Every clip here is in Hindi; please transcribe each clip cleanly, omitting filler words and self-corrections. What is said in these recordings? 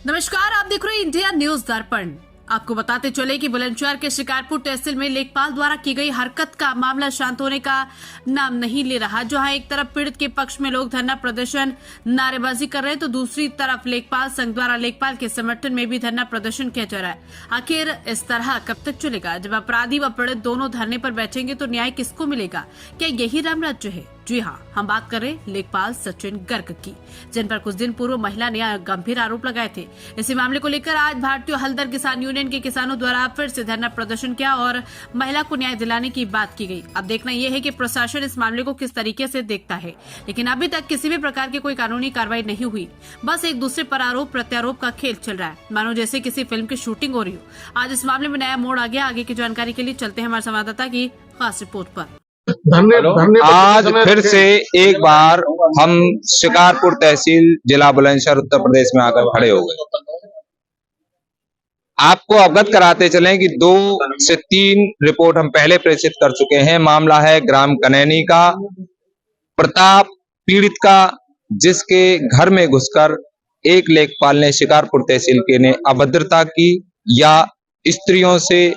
नमस्कार, आप देख रहे हैं इंडिया न्यूज दर्पण। आपको बताते चले कि बुलंदशहर के शिकारपुर तहसील में लेखपाल द्वारा की गई हरकत का मामला शांत होने का नाम नहीं ले रहा। जहां एक तरफ पीड़ित के पक्ष में लोग धरना प्रदर्शन नारेबाजी कर रहे हैं, तो दूसरी तरफ लेखपाल संघ द्वारा लेखपाल के समर्थन में भी धरना प्रदर्शन किया जा रहा है। आखिर इस तरह कब तक चलेगा? जब अपराधी व पीड़ित दोनों धरने पर बैठेंगे तो न्याय किसको मिलेगा? क्या यही राम राज्य है? जी हाँ, हम बात कर रहे हैं लेखपाल सचिन गर्ग की, जिन पर कुछ दिन पूर्व महिला ने गंभीर आरोप लगाए थे। इसी मामले को लेकर आज भारतीय हलदर किसान यूनियन के किसानों द्वारा फिर से धरना प्रदर्शन किया और महिला को न्याय दिलाने की बात की गई। अब देखना यह है कि प्रशासन इस मामले को किस तरीके से देखता है, लेकिन अभी तक किसी भी प्रकार की कोई कानूनी कार्रवाई नहीं हुई। बस एक दूसरे पर आरोप प्रत्यारोप का खेल चल रहा है, मानो जैसे किसी फिल्म की शूटिंग हो रही हो। आज इस मामले में नया मोड़ आ गया। आगे की जानकारी के लिए चलते हैं हमारे संवाददाता की खास रिपोर्ट पर। आज फिर से एक बार हम शिकारपुर तहसील जिला बुलंदशहर उत्तर प्रदेश में आकर खड़े हो गए। आपको अवगत कराते चलें कि 2 से 3 रिपोर्ट हम पहले प्रेषित कर चुके हैं। मामला है ग्राम कनैनी का, प्रताप पीड़ित का, जिसके घर में घुसकर एक लेखपाल ने शिकारपुर तहसील के ने अभद्रता की या स्त्रियों से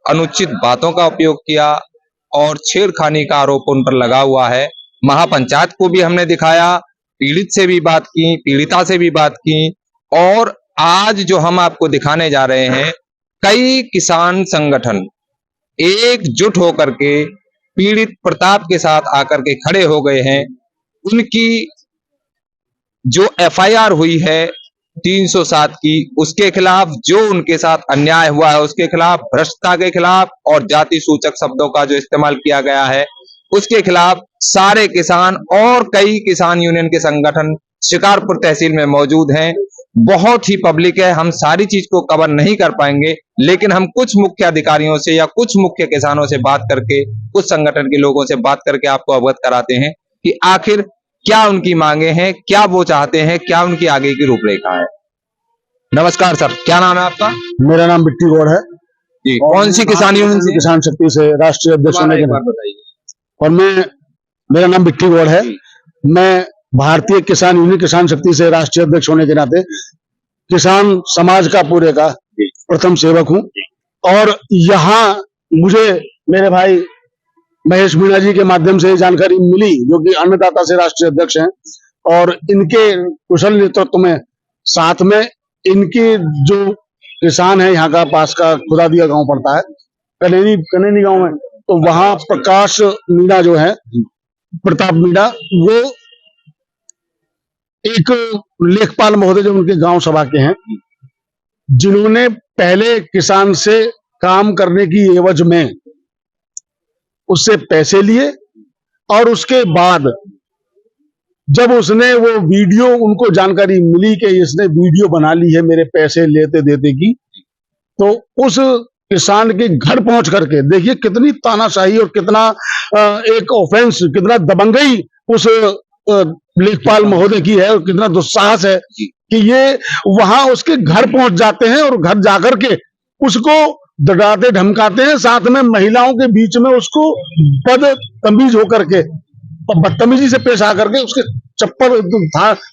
अनुचित बातों का उपयोग किया और छेड़खानी का आरोप उन पर लगा हुआ है। महापंचायत को भी हमने दिखाया, पीड़ित से भी बात की, पीड़िता से भी बात की, और आज जो हम आपको दिखाने जा रहे हैं, कई किसान संगठन एकजुट होकर के पीड़ित प्रताप के साथ आकर के खड़े हो गए हैं। उनकी जो एफआईआर हुई है 307 की, उसके खिलाफ, जो उनके साथ अन्याय हुआ है उसके खिलाफ, भ्रष्टता के खिलाफ और जाति सूचक शब्दों का जो इस्तेमाल किया गया है उसके खिलाफ सारे किसान और कई किसान यूनियन के संगठन शिकारपुर तहसील में मौजूद हैं। बहुत ही पब्लिक है, हम सारी चीज को कवर नहीं कर पाएंगे, लेकिन हम कुछ मुख्य अधिकारियों से या कुछ मुख्य किसानों से बात करके, कुछ संगठन के लोगों से बात करके आपको अवगत कराते हैं कि आखिर क्या उनकी मांगे हैं, क्या वो चाहते हैं, क्या उनकी आगे की रूपरेखा है। नमस्कार सर, क्या नाम है आपका? मेरा नाम बिट्टी गौड़ है जी। कौन सी किसान यूनियन से? किसान शक्ति से राष्ट्रीय अध्यक्ष होने के नाते। और मेरा नाम बिट्टी गौड़ है। मैं भारतीय किसान यूनियन किसान शक्ति से राष्ट्रीय अध्यक्ष होने के नाते किसान समाज का पूरे का प्रथम सेवक हूं। और यहाँ मुझे मेरे भाई महेश मीणा जी के माध्यम से जानकारी मिली, जो कि अन्नदाता से राष्ट्रीय अध्यक्ष हैं, और इनके कुशल नेतृत्व में साथ में इनके जो किसान है, यहाँ का पास का खुदादिया गांव पड़ता है, कनैनी गांव में, तो वहां प्रकाश मीणा जो है, प्रताप मीणा, वो एक लेखपाल महोदय जो उनके गांव सभा के हैं, जिन्होंने पहले किसान से काम करने की एवज में उससे पैसे लिए, और उसके बाद जब उसने वो वीडियो, उनको जानकारी मिली कि इसने वीडियो बना ली है मेरे पैसे लेते देते की, तो उस किसान के घर पहुंच करके, देखिए कितनी तानाशाही और कितना एक ऑफेंस, कितना दबंगई उस लेखपाल महोदय की है, और कितना दुस्साहस है कि ये वहां उसके घर पहुंच जाते हैं और घर जाकर के उसको डराते धमकाते हैं, साथ में महिलाओं के बीच में उसको बदतमीज होकर के, बदतमीजी से पेश आकर के उसके चप्पल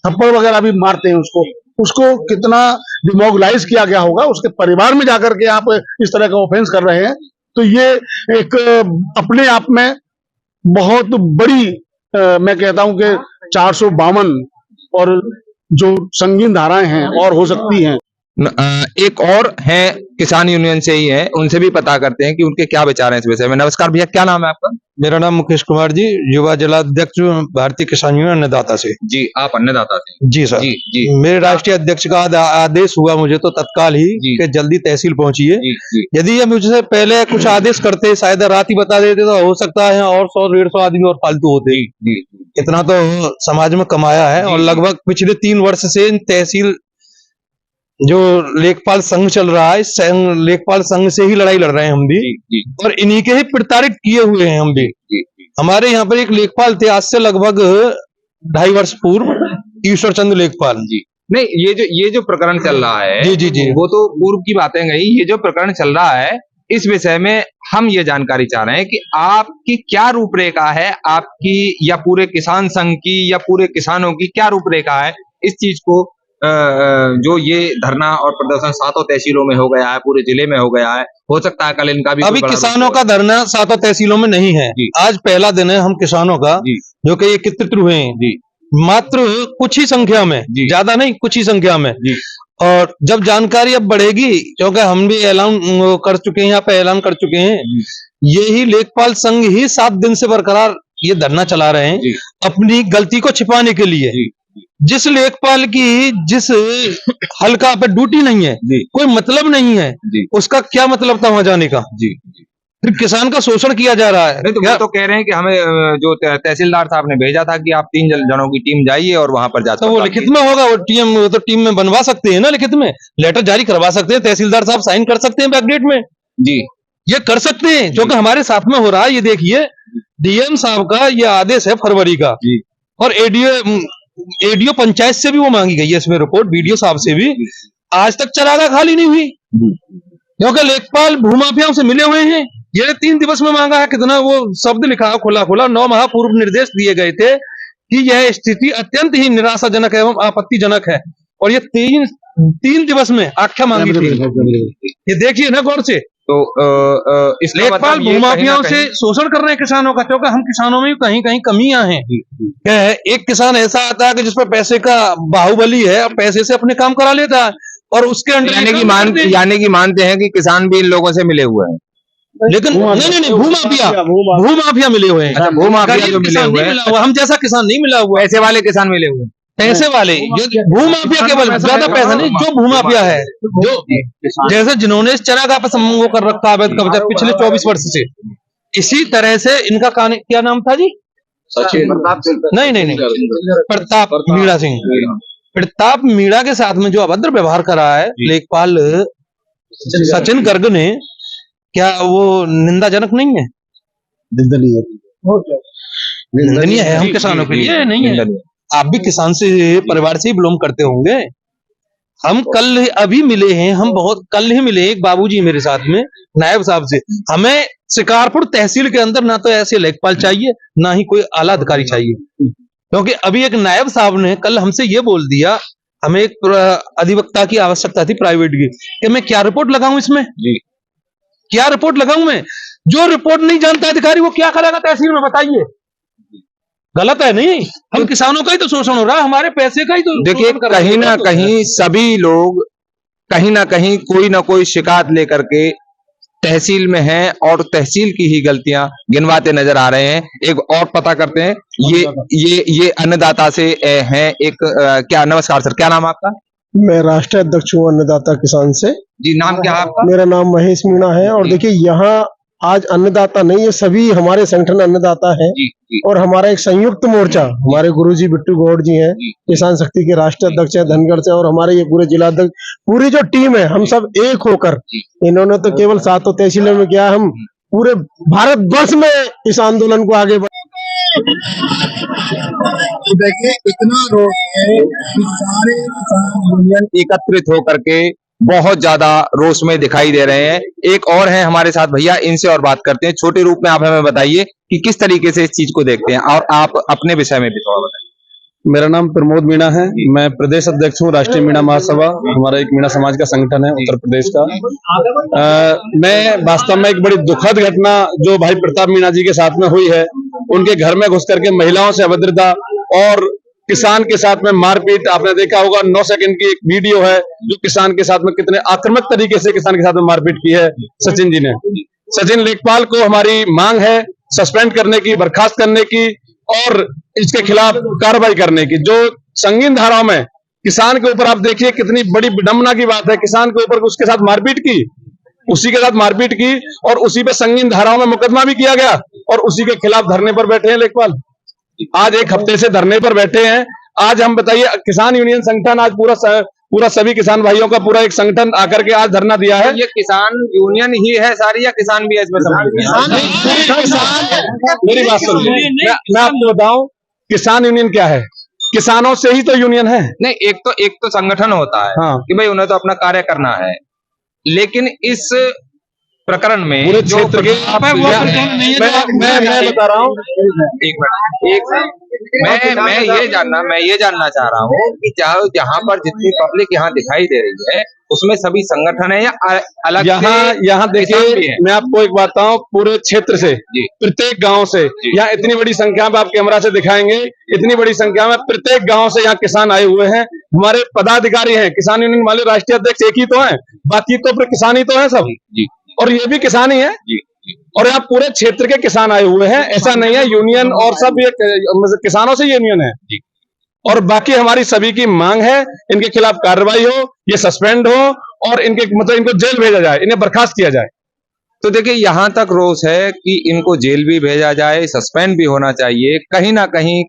थप्पड़ वगैरह भी मारते हैं उसको कितना डिमोरलाइज किया गया होगा। उसके परिवार में जाकर के आप इस तरह का ऑफेंस कर रहे हैं, तो ये एक अपने आप में बहुत बड़ी मैं कहता हूं कि 452 और जो संगीन धाराएं हैं और हो सकती हैं। एक और है किसान यूनियन से ही है, उनसे भी पता करते हैं कि उनके क्या विचार हैं इस विषय में। नमस्कार भैया, क्या नाम है आपका? मेरा नाम मुकेश कुमार जी, युवा जिलाध्यक्ष भारतीय किसान यूनियन अन्नदाता से। जी, आप अन्नदाता से? जी सर। जी जी। मेरे राष्ट्रीय अध्यक्ष का आदेश हुआ मुझे तो तत्काल ही कि जल्दी तहसील पहुंचिए। यदि ये मुझसे पहले कुछ आदेश करते, शायद रात ही बता देते, तो हो सकता है और 100-150 आदमी और फालतू होते। इतना तो समाज में कमाया है। और लगभग पिछले 3 वर्ष से तहसील जो लेखपाल संघ चल रहा है, लेखपाल संघ से ही लड़ाई लड़ रहे हैं हम भी, और इन्हीं के ही प्रताड़ित किए हुए हैं हम भी। हमारे यहाँ पर एक लेखपाल थे आज से लगभग 2.5 वर्ष पूर्व, ईश्वर चंद्र लेखपाल जी। नहीं, ये जो प्रकरण चल रहा है, जी जी जी, वो तो पूर्व की बातें गई। ये जो प्रकरण चल रहा है, इस विषय में हम ये जानकारी चाह रहे हैं कि आपकी क्या रूपरेखा है, आपकी या पूरे किसान संघ की या पूरे किसानों की क्या रूपरेखा है इस चीज को जो ये धरना और प्रदर्शन 7 तहसीलों में हो गया है, पूरे जिले में हो गया है, हो सकता है कल इनका भी अभी कोई बड़ा किसानों का धरना 7 तहसीलों में नहीं है। जी। आज पहला दिन है हम किसानों का, जी। जो कि एकत्रित हुए हैं जी। मात्र कुछ ही संख्या में, जी। ज्यादा नहीं, कुछ ही संख्या में। जी। और जब जानकारी अब बढ़ेगी, क्योंकि हम भी ऐलान कर चुके हैं, यहाँ पे ऐलान कर चुके हैं, यही लेखपाल संघ ही 7 दिन से बरकरार ये धरना चला रहे हैं अपनी गलती को छिपाने के लिए। जिस लेखपाल की जिस हल्का पे ड्यूटी नहीं है, कोई मतलब नहीं है, उसका क्या मतलब था वहां जाने का? फिर किसान का शोषण किया जा रहा है। नहीं तो वो तो कह रहे हैं कि हमें जो तहसीलदार साहब ने भेजा था कि आप 3 जनों की टीम जाइए और वहां पर जाकर तो वो लिखित में होगा, वो तो टीम में बनवा सकते हैं ना, लिखित में लेटर जारी करवा सकते हैं, तहसीलदार साहब साइन कर सकते हैं बैकडेट में। जी, ये कर सकते हैं, जो कि हमारे साथ में हो रहा है। ये देखिए, डीएम साहब का ये आदेश है फरवरी का, और एडीओ पंचायत से भी वो मांगी गई है इसमें रिपोर्ट, बीडीओ साहब से भी। आज तक चरागाह खाली नहीं हुई, क्योंकि लेखपाल भूमाफियाओं से मिले हुए हैं। ये 3 दिवस में मांगा है, कितना वो शब्द लिखा खुला खुला। 9 माह पूर्व निर्देश दिए गए थे कि यह स्थिति अत्यंत ही निराशाजनक एवं आपत्तिजनक है, और ये 3 दिवस में आख्या मांगी थी। ये देखिए ना गौर से, तो इस लेखपाल भूमाफियाओं से शोषण कर रहे हैं किसानों का, क्योंकि हम किसानों में कहीं कहीं कमियां हैं। क्या है, एक किसान ऐसा आता है कि जिस पर पैसे का बाहुबली है, और पैसे से अपने काम करा लेता है, और उसके अंडर यानी कि मानते हैं कि किसान भी इन लोगों से मिले हुए हैं। लेकिन नहीं, भूमाफिया मिले हुए हैं। अच्छा, भूमाफिया जो मिले हुए हैं, हम जैसा किसान नहीं मिला हुआ। पैसे वाले किसान मिले हुए हैं, पैसे वाले जो भूमाफिया, केवल ज्यादा पैसा नहीं, जो भूमाफिया है, जो जैसे जिन्होंने इस चरागाह पर वो कर रखा है कब्जा पिछले 24 वर्ष से, इसी तरह से इनका क्या नाम था जी? सचिन नहीं, प्रताप मीणा सिंह। प्रताप मीणा के साथ में जो अभद्र व्यवहार करा है लेखपाल सचिन गर्ग ने, क्या वो निंदाजनक नहीं है? निंदनीय है हम किसानों के लिए, नहीं है। आप भी किसान से परिवार से ही बिलोंग करते होंगे। हम कल अभी मिले हैं, हम बहुत कल ही मिले, एक बाबूजी मेरे साथ में नायब साहब से। हमें शिकारपुर तहसील के अंदर ना तो ऐसे लेखपाल चाहिए, ना ही कोई आला अधिकारी चाहिए, क्योंकि अभी एक नायब साहब ने कल हमसे ये बोल दिया, हमें एक अधिवक्ता की आवश्यकता थी प्राइवेट की, कि मैं क्या रिपोर्ट लगाऊं इसमें, क्या रिपोर्ट लगाऊं मैं? जो रिपोर्ट नहीं जानता अधिकारी, वो क्या करेगा तहसील में, बताइए? गलत है नहीं? हम किसानों का ही तो शोषण हो रहा है, हमारे पैसे का ही तो। देखिए, कहीं ना कहीं सभी लोग कहीं ना कहीं कोई ना कोई शिकायत लेकर के तहसील में हैं, और तहसील की ही गलतियां गिनवाते नजर आ रहे हैं। एक और पता करते हैं, ये अन्नदाता से हैं एक क्या, नमस्कार सर, क्या नाम आपका? मैं राष्ट्रीय अध्यक्ष हूँ अन्नदाता किसान से। जी, नाम क्या आपका? मेरा नाम महेश मीणा है। और देखिए, यहाँ आज अन्नदाता नहीं है, सभी हमारे संगठन अन्नदाता है, और हमारा एक संयुक्त मोर्चा, हमारे गुरुजी बिट्टू गौड़ जी हैं, किसान शक्ति के राष्ट्रीय अध्यक्ष है धनगढ़ से, और हमारे ये पूरे जिला अध्यक्ष, पूरी जो टीम है, हम सब एक होकर, इन्होंने तो केवल 7 तहसीलों में किया, हम पूरे भारत वर्ष में इस आंदोलन को आगे देखिए, इतना रोष है कि सारे किसान यूनियन एकत्रित होकर के बहुत ज्यादा रोष में दिखाई दे रहे हैं। एक और है हमारे साथ भैया, इनसे और बात करते हैं। छोटे रूप में आप हमें बताइए कि किस तरीके से इस चीज को देखते हैं, और आप अपने विषय में भी थोड़ा बताइए। मेरा नाम प्रमोद मीणा है, मैं प्रदेश अध्यक्ष हूँ राष्ट्रीय मीणा महासभा। हमारा एक मीणा समाज का संगठन है उत्तर प्रदेश का। मैं वास्तव में एक बड़ी दुखद घटना जो भाई प्रताप मीणा जी के साथ में हुई है, उनके घर में घुस करके महिलाओं से अभद्रता और किसान के साथ में मारपीट, आपने देखा होगा 9 सेकंड की एक वीडियो है जो किसान के साथ में कितने आक्रामक तरीके से किसान के साथ में मारपीट की है सचिन जी ने। सचिन लेखपाल को हमारी मांग है सस्पेंड करने की, बर्खास्त करने की, और इसके खिलाफ कार्रवाई करने की। जो संगीन धाराओं में किसान के ऊपर, आप देखिए कितनी बड़ी विडंबना की बात है, किसान के ऊपर उसके साथ मारपीट की, उसी के साथ मारपीट की, और उसी पे संगीन धाराओं में मुकदमा भी किया गया, और उसी के खिलाफ धरने पर बैठे हैं लेखपाल। आज 1 हफ्ते से धरने पर बैठे हैं। आज हम बताइए, किसान यूनियन संगठन आज पूरा सभी किसान भाइयों का पूरा एक संगठन आकर के आज धरना दिया है। ये किसान यूनियन ही है सारी, या किसान भी है इसमें? मेरी बात सुनिए, मैं आपको बताऊं किसान यूनियन क्या है। किसानों से ही तो यूनियन है। नहीं, एक तो संगठन होता है, हाँ, कि भाई उन्हें तो अपना कार्य करना है, लेकिन इस प्रकरण में पूरे क्षेत्र के मैं बता रहा हूँ, एक मैं ये जानना चाह रहा हूँ कि जहाँ पर जितनी पब्लिक यहाँ दिखाई दे रही है उसमें सभी संगठन है या अलग यहाँ देखिए, मैं आपको एक बात बताऊं, पूरे क्षेत्र से, प्रत्येक गांव से, यहाँ इतनी बड़ी संख्या में आप कैमरा से दिखाएंगे, इतनी बड़ी संख्या में प्रत्येक गांव से यहाँ किसान आए हुए हैं। हमारे पदाधिकारी हैं, किसान यूनियन वाले राष्ट्रीय अध्यक्ष एक ही तो हैं, बाकी तो फिर किसान ही तो है सब, और ये भी किसान ही है। और यहाँ पूरे क्षेत्र के किसान आए हुए हैं, ऐसा नहीं है यूनियन और सब ये किसानों से यूनियन है। और बाकी हमारी सभी की मांग है, इनके खिलाफ कार्रवाई हो, ये सस्पेंड हो और इनके मतलब इनको जेल भेजा जाए, इन्हें बर्खास्त किया जाए। तो देखिए यहाँ तक रोष है कि इनको जेल भी भेजा जाए, सस्पेंड भी होना चाहिए, कहीं ना कहीं